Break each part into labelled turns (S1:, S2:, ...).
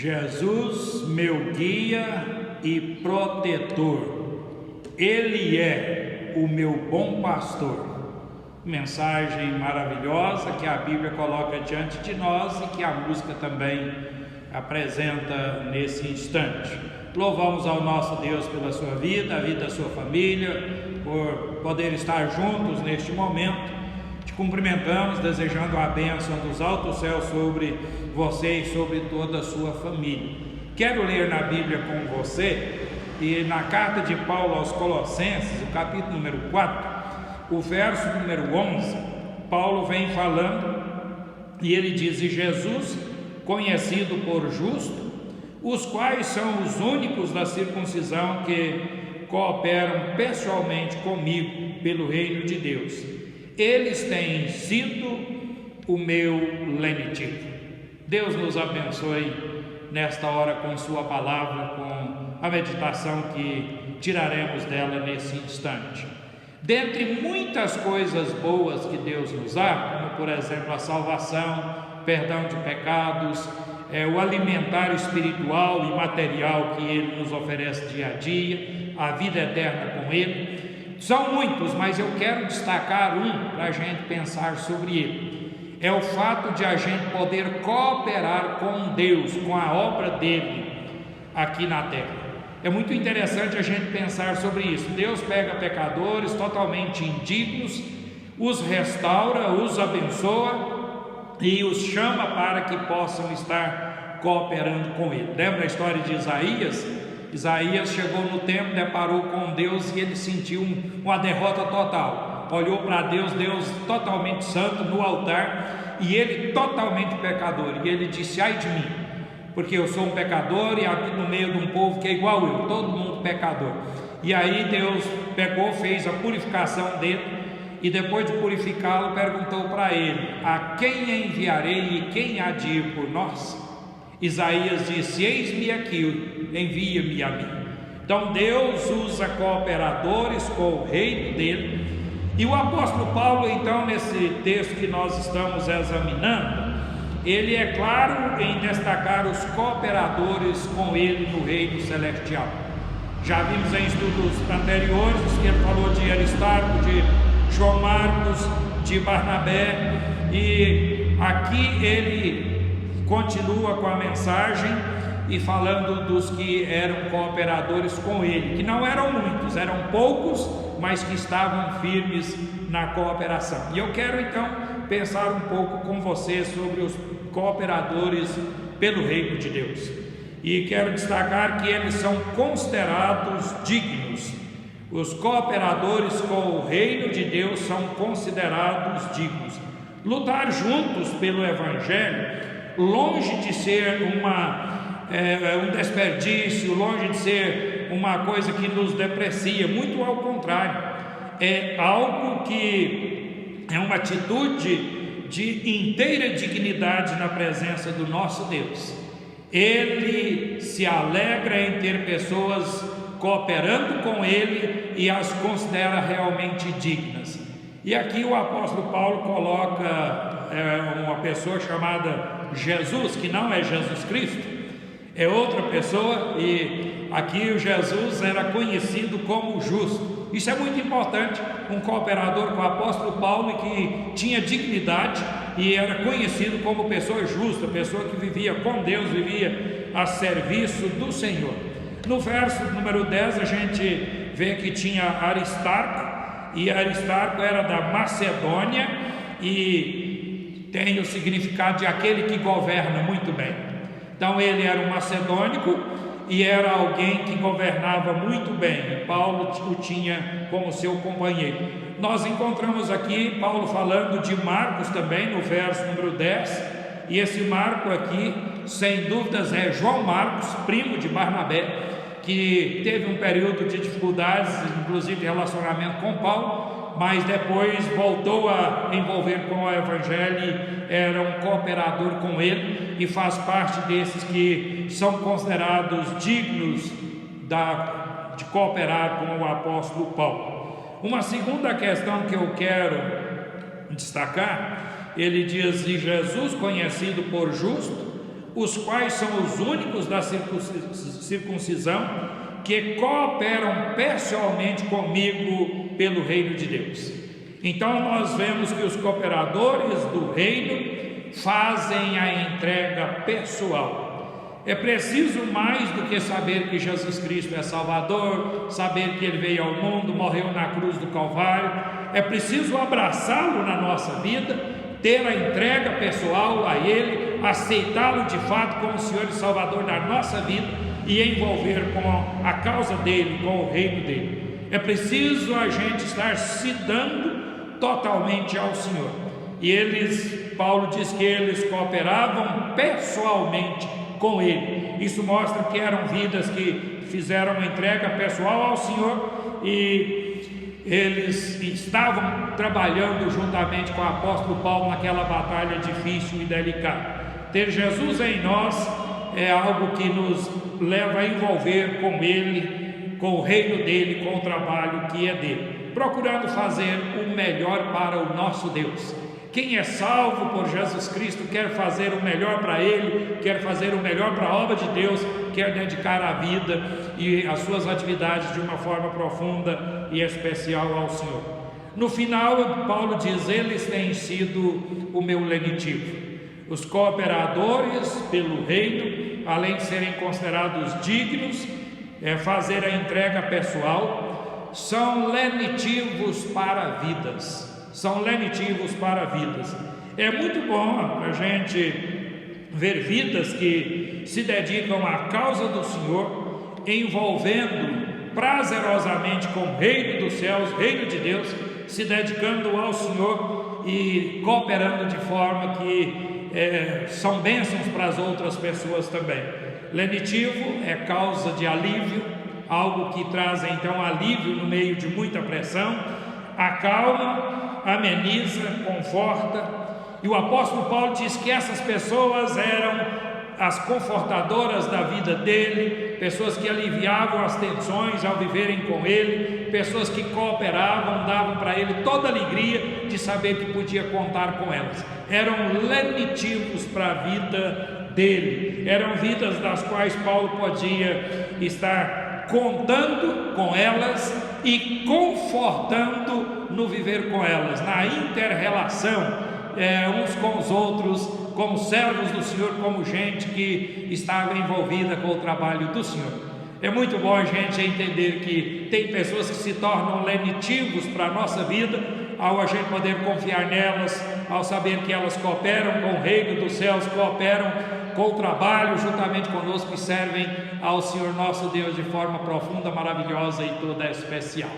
S1: Jesus, meu guia e protetor, Ele é o meu bom pastor. Mensagem maravilhosa que a Bíblia coloca diante de nós e que a música também apresenta nesse instante. Louvamos ao nosso Deus pela sua vida, a vida da sua família, por poder estar juntos neste momento Te cumprimentamos, desejando a bênção dos altos céus sobre você e sobre toda a sua família. Quero ler na Bíblia com você, e na carta de Paulo aos Colossenses, o capítulo número 4, o verso número 11, Paulo vem falando, e ele diz: e Jesus, conhecido por justo, os quais são os únicos da circuncisão que cooperam pessoalmente comigo pelo reino de Deus, eles têm sido o meu lenitivo. Deus nos abençoe nesta hora com sua palavra, com a meditação que tiraremos dela nesse instante. Dentre muitas coisas boas que Deus nos dá, como por exemplo a salvação, perdão de pecados, o alimentar espiritual e material que Ele nos oferece dia a dia, a vida eterna com Ele, são muitos, mas eu quero destacar um para a gente pensar sobre ele. É o fato de a gente poder cooperar com Deus, com a obra dele aqui na terra. É muito interessante a gente pensar sobre isso. Deus pega pecadores totalmente indignos, os restaura, os abençoa e os chama para que possam estar cooperando com Ele. Lembra a história de Isaías? Isaías chegou no templo, deparou com Deus e ele sentiu uma derrota total. Olhou para Deus, Deus totalmente santo no altar e ele totalmente pecador. E ele disse: ai de mim, porque eu sou um pecador e habito no meio de um povo que é igual eu, todo mundo pecador. E aí Deus pegou, fez a purificação dele e depois de purificá-lo perguntou para ele: a quem enviarei e quem há de ir por nós? Isaías disse: eis-me aqui, envia-me a mim. Então Deus usa cooperadores com o reino dele. E o apóstolo Paulo, então, nesse texto que nós estamos examinando, ele é claro em destacar os cooperadores com ele no reino celestial. Já vimos em estudos anteriores que ele falou de Aristarco, de João Marcos, de Barnabé, e aqui ele continua com a mensagem e falando dos que eram cooperadores com ele, que não eram muitos, eram poucos, mas que estavam firmes na cooperação. E eu quero então pensar um pouco com você sobre os cooperadores pelo reino de Deus, e quero destacar que eles são considerados dignos. Os cooperadores com o reino de Deus são considerados dignos. Lutar juntos pelo Evangelho, longe de ser um desperdício, longe de ser uma coisa que nos deprecia, muito ao contrário, é algo que é uma atitude de inteira dignidade na presença do nosso Deus. Ele se alegra em ter pessoas cooperando com Ele e as considera realmente dignas. E aqui o apóstolo Paulo coloca uma pessoa chamada Jesus, que não é Jesus Cristo, é outra pessoa, e aqui o Jesus era conhecido como justo. Isso é muito importante, um cooperador com o apóstolo Paulo que tinha dignidade e era conhecido como pessoa justa, pessoa que vivia com Deus, vivia a serviço do Senhor. No verso número 10 a gente vê que tinha Aristarco, e Aristarco era da Macedônia e tem o significado de aquele que governa muito bem. Então ele era um macedônico e era alguém que governava muito bem. Paulo o tinha como seu companheiro. Nós encontramos aqui Paulo falando de Marcos também no verso número 10, e esse Marco aqui, sem dúvidas, é João Marcos, primo de Barnabé, que teve um período de dificuldades, inclusive de relacionamento com Paulo, mas depois voltou a envolver com o Evangelho, era um cooperador com ele e faz parte desses que são considerados dignos de cooperar com o apóstolo Paulo. Uma segunda questão que eu quero destacar, ele diz: e Jesus, conhecido por justo, os quais são os únicos da circuncisão que cooperam pessoalmente comigo pelo reino de Deus. Então nós vemos que os cooperadores do reino fazem a entrega pessoal. É preciso mais do que saber que Jesus Cristo é Salvador, saber que Ele veio ao mundo, morreu na cruz do Calvário. É preciso abraçá-lo na nossa vida, ter a entrega pessoal a Ele, aceitá-lo de fato como Senhor e Salvador da nossa vida e envolver com a causa dEle, com o reino dEle. É preciso a gente estar se dando totalmente ao Senhor. E Paulo diz que eles cooperavam pessoalmente com Ele. Isso mostra que eram vidas que fizeram uma entrega pessoal ao Senhor e eles estavam trabalhando juntamente com o apóstolo Paulo naquela batalha difícil e delicada. Ter Jesus em nós é algo que nos leva a envolver com Ele, com o reino dEle, com o trabalho que é dEle, procurando fazer o melhor para o nosso Deus. Quem é salvo por Jesus Cristo quer fazer o melhor para Ele, quer fazer o melhor para a obra de Deus, quer dedicar a vida e as suas atividades de uma forma profunda e especial ao Senhor. No final, Paulo diz: eles têm sido o meu lenitivo. Os cooperadores pelo reino, além de serem considerados dignos, fazer a entrega pessoal, são lenitivos para vidas. São lenitivos para vidas. É muito bom a gente ver vidas que se dedicam à causa do Senhor, envolvendo prazerosamente com o reino dos céus, reino de Deus, se dedicando ao Senhor e cooperando de forma que são bênçãos para as outras pessoas também. Lenitivo é causa de alívio, algo que traz então alívio no meio de muita pressão, acalma, ameniza, conforta. E o apóstolo Paulo diz que essas pessoas eram as confortadoras da vida dele, pessoas que aliviavam as tensões ao viverem com ele, pessoas que cooperavam, davam para ele toda a alegria de saber que podia contar com elas. Eram lenitivos para a vida dele, eram vidas das quais Paulo podia estar contando com elas e confortando no viver com elas, na inter-relação uns com os outros, como servos do Senhor, como gente que estava envolvida com o trabalho do Senhor. É muito bom a gente entender que tem pessoas que se tornam lenitivos para a nossa vida, ao a gente poder confiar nelas, ao saber que elas cooperam com o reino dos céus, cooperam com o trabalho juntamente conosco e servem ao Senhor nosso Deus de forma profunda, maravilhosa e toda especial.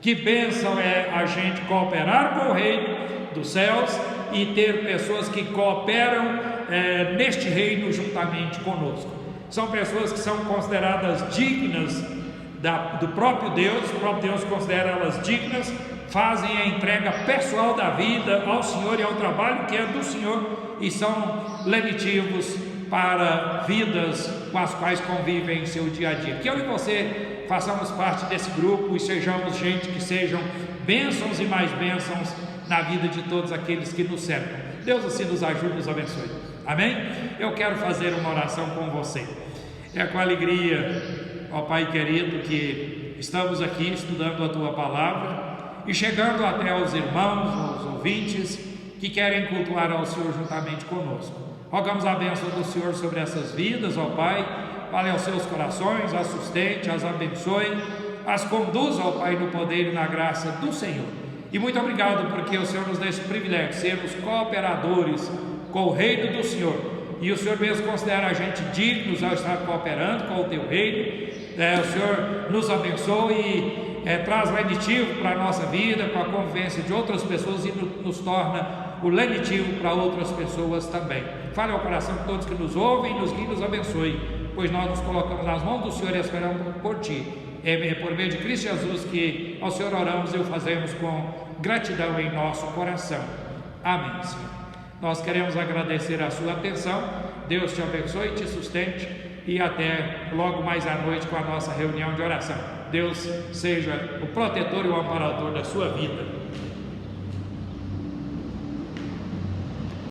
S1: Que bênção é a gente cooperar com o reino dos céus e ter pessoas que cooperam neste reino juntamente conosco. São pessoas que são consideradas dignas do próprio Deus, o próprio Deus considera elas dignas, fazem a entrega pessoal da vida ao Senhor e ao trabalho que é do Senhor e são lenitivos para vidas com as quais convivem em seu dia a dia. Que eu e você façamos parte desse grupo e sejamos gente que sejam bênçãos e mais bênçãos na vida de todos aqueles que nos cercam. Deus assim nos ajude e nos abençoe. Amém? Eu quero fazer uma oração com você. É com alegria, ó Pai querido, que estamos aqui estudando a Tua Palavra e chegando até aos irmãos, aos ouvintes que querem cultuar ao Senhor juntamente conosco. Rogamos a bênção do Senhor sobre essas vidas, ó Pai. Fale aos seus corações, as sustente, as abençoe, as conduza, ó Pai, no poder e na graça do Senhor. E muito obrigado porque o Senhor nos dá esse privilégio de sermos cooperadores com o reino do Senhor. E o Senhor mesmo considera a gente dignos ao estar cooperando com o Teu reino. O Senhor nos abençoe e traz lenitivo para a nossa vida, com a convivência de outras pessoas e nos torna o lenitivo para outras pessoas também. Fale ao coração de todos que nos ouvem, nos guie e nos abençoe, pois nós nos colocamos nas mãos do Senhor e esperamos por Ti. É por meio de Cristo Jesus que ao Senhor oramos e o fazemos com gratidão em nosso coração. Amém, Senhor. Nós queremos agradecer a sua atenção. Deus te abençoe, te sustente e até logo mais à noite com a nossa reunião de oração. Deus seja o protetor e o amparador da sua vida.